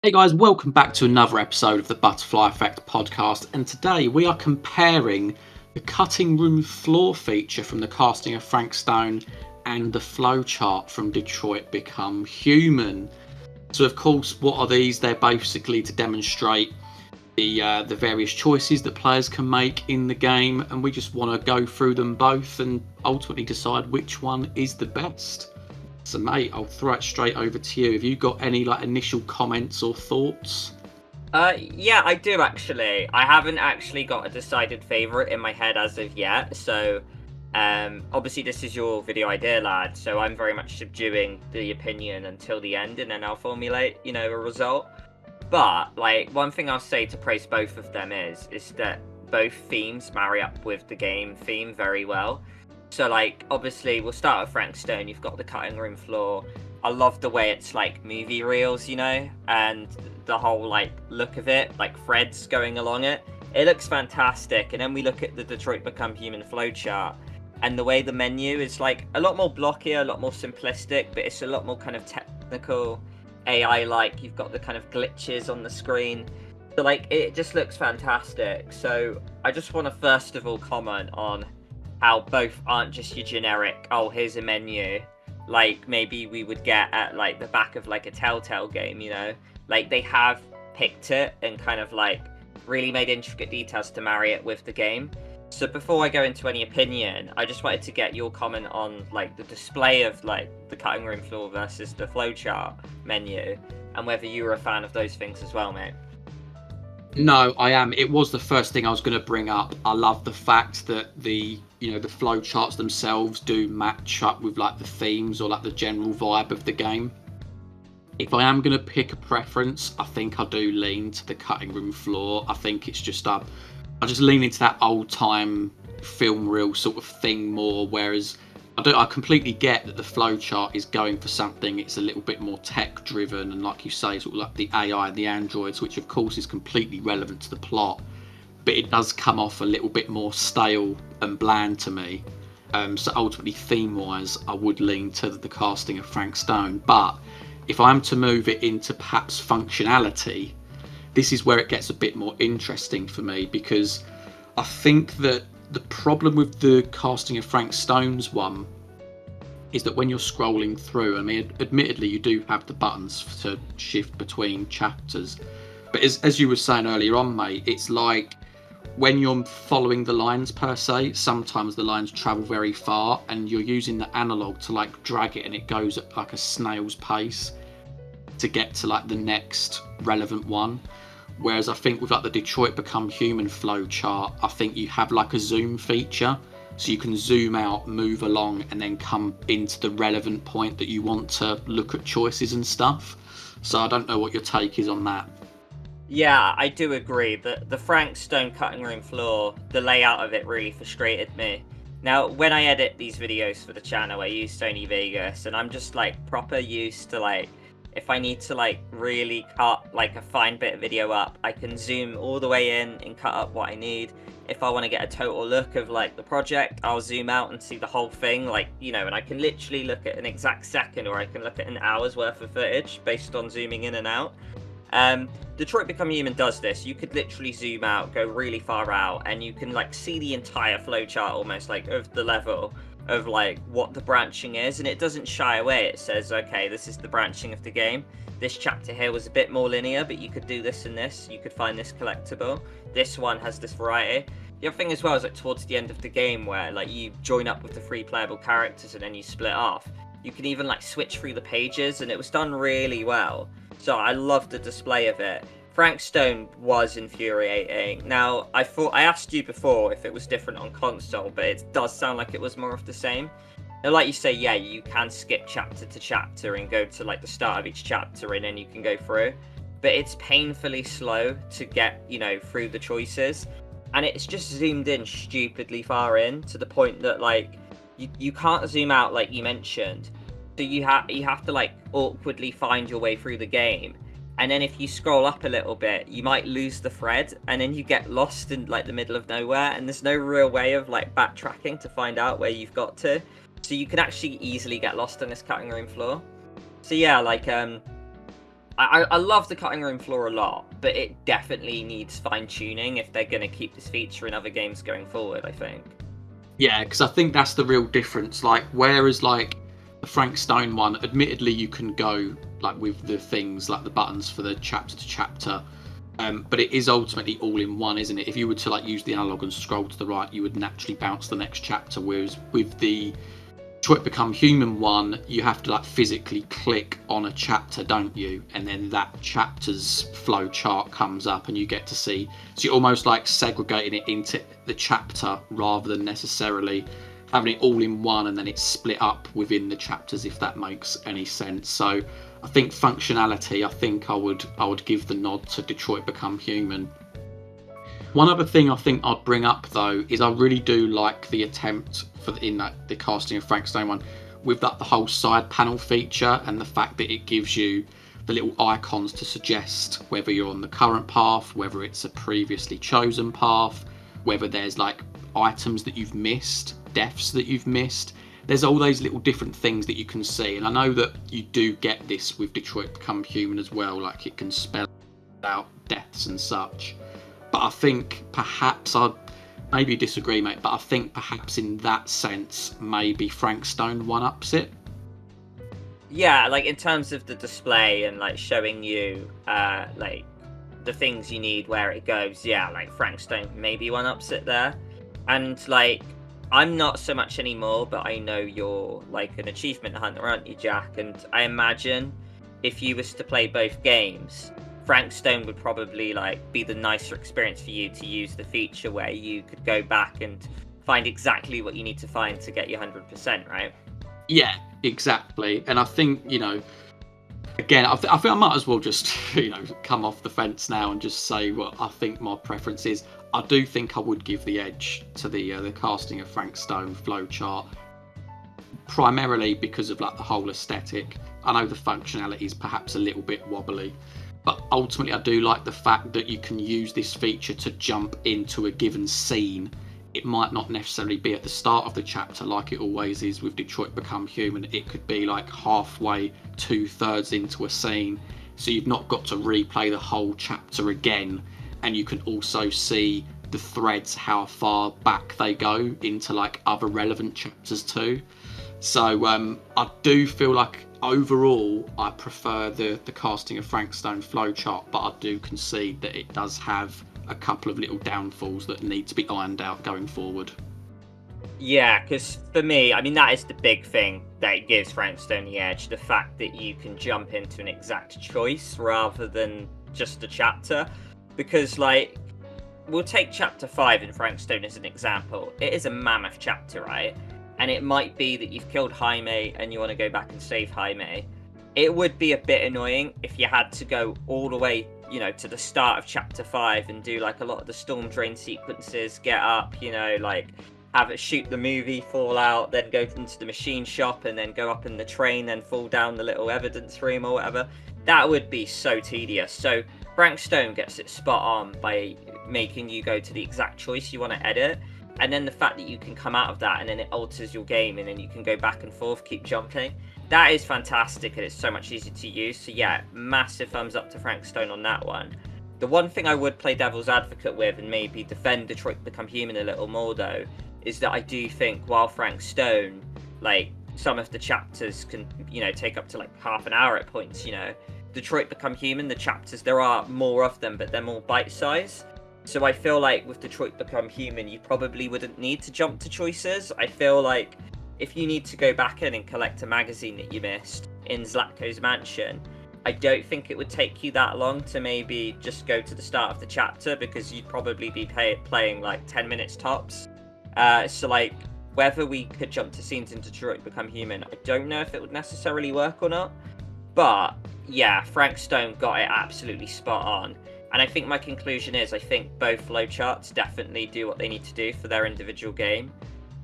Hey guys, welcome back to another episode of the Butterfly Effect podcast. And today we are comparing the cutting room floor feature from the casting of Frank Stone and the flowchart from Detroit Become Human. So, of course, what are these? They're basically to demonstrate the various choices that players can make in the game, and we just want to go through them both and ultimately decide which one is the best. So, mate, I'll throw it straight over to you. Have you got any initial comments or thoughts? Yeah, I do actually. I haven't actually got a decided favorite in my head as of yet. So, obviously this is your video idea, lad. So I'm very much subduing the opinion until the end, and then I'll formulate, a result. But one thing I'll say to praise both of them is that both themes marry up with the game theme very well. So obviously we'll start with Frank Stone. You've got the cutting room floor. I love the way it's like movie reels, and the whole look of it, like threads going along it. It looks fantastic. And then we look at the Detroit Become Human flowchart, and the way the menu is a lot more blockier, a lot more simplistic, but it's a lot more kind of technical, AI-like. You've got the kind of glitches on the screen. So it just looks fantastic. So I just want to first of all comment on how both aren't just your generic, oh, here's a menu, like maybe we would get at the back of a Telltale game, they have picked it and kind of really made intricate details to marry it with the game. So before I go into any opinion, I just wanted to get your comment on the display of the cutting room floor versus the flowchart menu, and whether you were a fan of those things as well, mate. No, I am. It was the first thing I was going to bring up. I love the fact that the flow charts themselves do match up with the themes or the general vibe of the game. If I am going to pick a preference, I think I do lean to the cutting room floor. I think it's just I just lean into that old time film reel sort of thing more, whereas I completely get that the flowchart is going for something. It's a little bit more tech driven, and like you say, sort of like the AI and the androids, which of course is completely relevant to the plot, but it does come off a little bit more stale and bland to me. So ultimately, theme wise, I would lean to the casting of Frank Stone. But if I am to move it into perhaps functionality, this is where it gets a bit more interesting for me, because I think that the problem with the casting of Frank Stone's one is that when you're scrolling through, I mean, admittedly, you do have the buttons to shift between chapters, but as you were saying earlier on, mate, it's like when you're following the lines per se, sometimes the lines travel very far, and you're using the analog to drag it, and it goes at a snail's pace to get to the next relevant one. Whereas I think with the Detroit Become Human flowchart, I think you have a zoom feature, so you can zoom out, move along, and then come into the relevant point that you want to look at choices and stuff. So I don't know what your take is on that. Yeah, I do agree that the Frank Stone cutting room floor, the layout of it really frustrated me. Now, when I edit these videos for the channel, I use Sony Vegas, and I'm just proper used to if I need to really cut a fine bit of video up, I can zoom all the way in and cut up what I need. If I want to get a total look of the project, I'll zoom out and see the whole thing, and I can literally look at an exact second, or I can look at an hour's worth of footage based on zooming in and out. Detroit Become Human does this. You could literally zoom out, go really far out, and you can see the entire flowchart almost of the level of what the branching is, and it doesn't shy away. It says, okay, this is the branching of the game. This chapter here was a bit more linear, but you could do this and this. You could find this collectible. This one has this variety. The other thing as well is towards the end of the game, where you join up with the three playable characters and then you split off. You can even switch through the pages, and it was done really well. So I love the display of it. Frank Stone was infuriating. Now, I asked you before if it was different on console, but it does sound like it was more of the same. Now, like you say, yeah, you can skip chapter to chapter and go to the start of each chapter, and then you can go through. But it's painfully slow to get, through the choices. And it's just zoomed in stupidly far in, to the point that you can't zoom out like you mentioned. So you have to awkwardly find your way through the game. And then if you scroll up a little bit, you might lose the thread, and then you get lost in the middle of nowhere, and there's no real way of backtracking to find out where you've got to. So you can actually easily get lost on this cutting room floor. So yeah, I love the cutting room floor a lot, but it definitely needs fine-tuning if they're going to keep this feature in other games going forward, I think. Yeah, because I think that's the real difference. Like, whereas like the Frank Stone one, admittedly, you can go like with the things like the buttons for the chapter to chapter, but it is ultimately all in one, isn't it? If you were to like use the analog and scroll to the right, you would naturally bounce to the next chapter. Whereas with the Detroit Become Human one, you have to like physically click on a chapter, don't you? And then that chapter's flow chart comes up and you get to see. So you're almost like segregating it into the chapter rather than necessarily having it all in one and then it's split up within the chapters, if that makes any sense. So I think functionality, I think I would give the nod to Detroit Become Human. One other thing I think I'd bring up though is I really do like the attempt the casting of Frank Stone one with the whole side panel feature and the fact that it gives you the little icons to suggest whether you're on the current path, whether it's a previously chosen path, whether there's like items that you've missed, deaths that you've missed. There's all those little different things that you can see, and I know that you do get this with Detroit Become Human as well, like it can spell out deaths and such. But I think perhaps I'd maybe disagree, mate, but I think perhaps in that sense, maybe Frank Stone one-ups it. Yeah, like in terms of the display and like showing you like the things you need where it goes, yeah, like Frank Stone maybe one-ups it there. And like I'm not so much anymore, but I know you're like an achievement hunter, aren't you, Jack? And I imagine if you was to play both games, Frank Stone would probably like be the nicer experience for you to use the feature where you could go back and find exactly what you need to find to get you 100%, right? Yeah, exactly. And I think, again, I think I might as well just, come off the fence now and just say what I think my preference is. I do think I would give the edge to the casting of Frank Stone flowchart, primarily because of like the whole aesthetic. I know the functionality is perhaps a little bit wobbly, but ultimately I do like the fact that you can use this feature to jump into a given scene. It might not necessarily be at the start of the chapter like it always is with Detroit Become Human. It could be like halfway, 2/3 into a scene, so you've not got to replay the whole chapter again, and you can also see the threads, how far back they go into like other relevant chapters too. So I do feel like overall I prefer the casting of Frank Stone flowchart, but I do concede that it does have a couple of little downfalls that need to be ironed out going forward. Yeah, because for me, I mean, that is the big thing that gives Frank Stone the edge, the fact that you can jump into an exact choice rather than just a chapter. Because, like, we'll take chapter 5 in Frank Stone as an example. It is a mammoth chapter, right? And it might be that you've killed Jaime and you want to go back and save Jaime. It would be a bit annoying if you had to go all the way, to the start of chapter 5 and do like a lot of the storm drain sequences, get up, like have it shoot the movie, fall out, then go into the machine shop and then go up in the train, then fall down the little evidence room or whatever. That would be so tedious. So Frank Stone gets it spot on by making you go to the exact choice you want to edit. And then the fact that you can come out of that and then it alters your game and then you can go back and forth, keep jumping. That is fantastic and it's so much easier to use. So yeah, massive thumbs up to Frank Stone on that one. The one thing I would play devil's advocate with and maybe defend Detroit Become Human a little more though, is that I do think while Frank Stone, like some of the chapters can, take up to like half an hour at points, Detroit Become Human, the chapters, there are more of them, but they're more bite-sized. So I feel like with Detroit Become Human, you probably wouldn't need to jump to choices. I feel like if you need to go back in and collect a magazine that you missed in Zlatko's mansion, I don't think it would take you that long to maybe just go to the start of the chapter because you'd probably be playing like 10 minutes tops. So like whether we could jump to scenes in Detroit Become Human, I don't know if it would necessarily work or not. But yeah, Frank Stone got it absolutely spot on. And I think my conclusion is I think both flowcharts definitely do what they need to do for their individual game.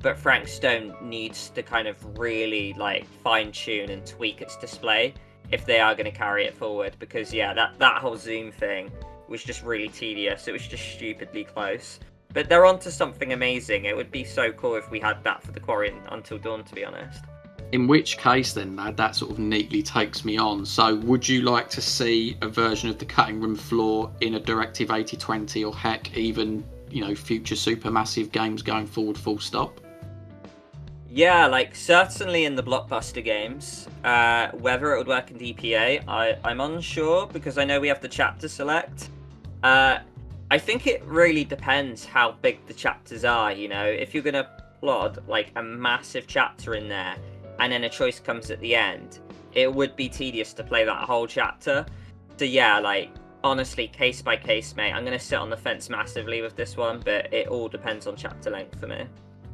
But Frank Stone needs to kind of really like fine tune and tweak its display if they are going to carry it forward. Because yeah, that whole zoom thing was just really tedious. It was just stupidly close. But they're onto something amazing. It would be so cool if we had that for the Quarry Until Dawn, to be honest. In which case, then that sort of neatly takes me on. So, would you like to see a version of the cutting room floor in a Directive 8020, or heck, even future supermassive games going forward? Full stop. Yeah, like certainly in the blockbuster games. Whether it would work in DPA, I'm unsure because I know we have the chapter select. I think it really depends how big the chapters are. If you're gonna plod like a massive chapter in there, and then a choice comes at the end, it would be tedious to play that whole chapter. So yeah, like honestly, case by case, mate. I'm gonna sit on the fence massively with this one, but it all depends on chapter length for me.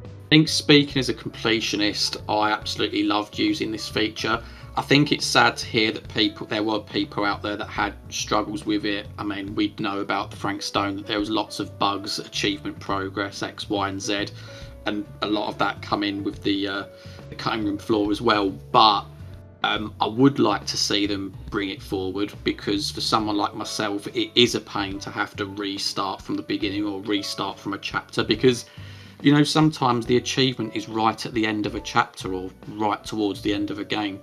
I think, speaking as a completionist, I absolutely loved using this feature. I think it's sad to hear that there were people out there that had struggles with it. I mean, we know about the Frank Stone that there was lots of bugs, achievement progress, X, Y, and Z, and a lot of that come in with the cutting room floor as well. But I would like to see them bring it forward, because for someone like myself, it is a pain to have to restart from the beginning or restart from a chapter, because sometimes the achievement is right at the end of a chapter or right towards the end of a game.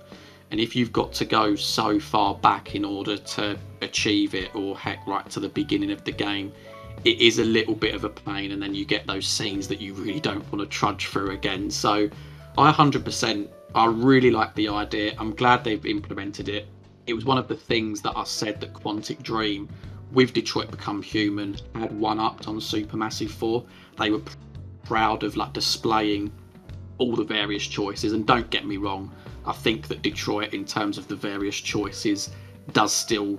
And if you've got to go so far back in order to achieve it, or heck, right to the beginning of the game, it is a little bit of a pain. And then you get those scenes that you really don't want to trudge through again. So I 100%, I really like the idea. I'm glad they've implemented it. It was one of the things that I said that Quantic Dream, with Detroit Become Human, had one-upped on Supermassive 4. They were proud of like displaying all the various choices, and don't get me wrong, I think that Detroit, in terms of the various choices, does still,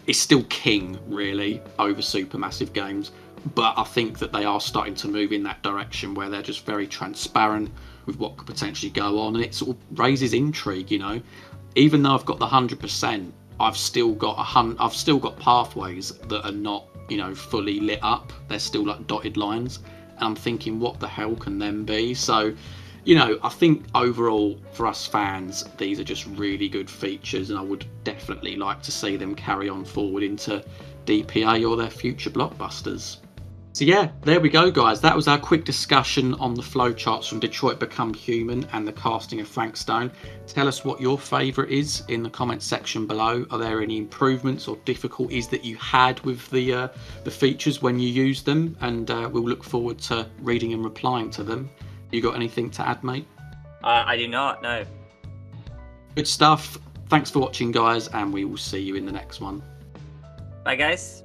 is still king really over supermassive games. But I think that they are starting to move in that direction where they're just very transparent with what could potentially go on, and it sort of raises intrigue. Even though I've got the 100%, I've still got pathways that are not fully lit up. They're still like dotted lines. And I'm thinking, what the hell can them be? So, I think overall, for us fans, these are just really good features, and I would definitely like to see them carry on forward into DPA or their future blockbusters. So yeah, there we go, guys. That was our quick discussion on the flowcharts from Detroit Become Human and the casting of Frank Stone. Tell us what your favourite is in the comments section below. Are there any improvements or difficulties that you had with the features when you used them? And we'll look forward to reading and replying to them. You got anything to add, mate? I do not, no. Good stuff. Thanks for watching, guys, and we will see you in the next one. Bye, guys.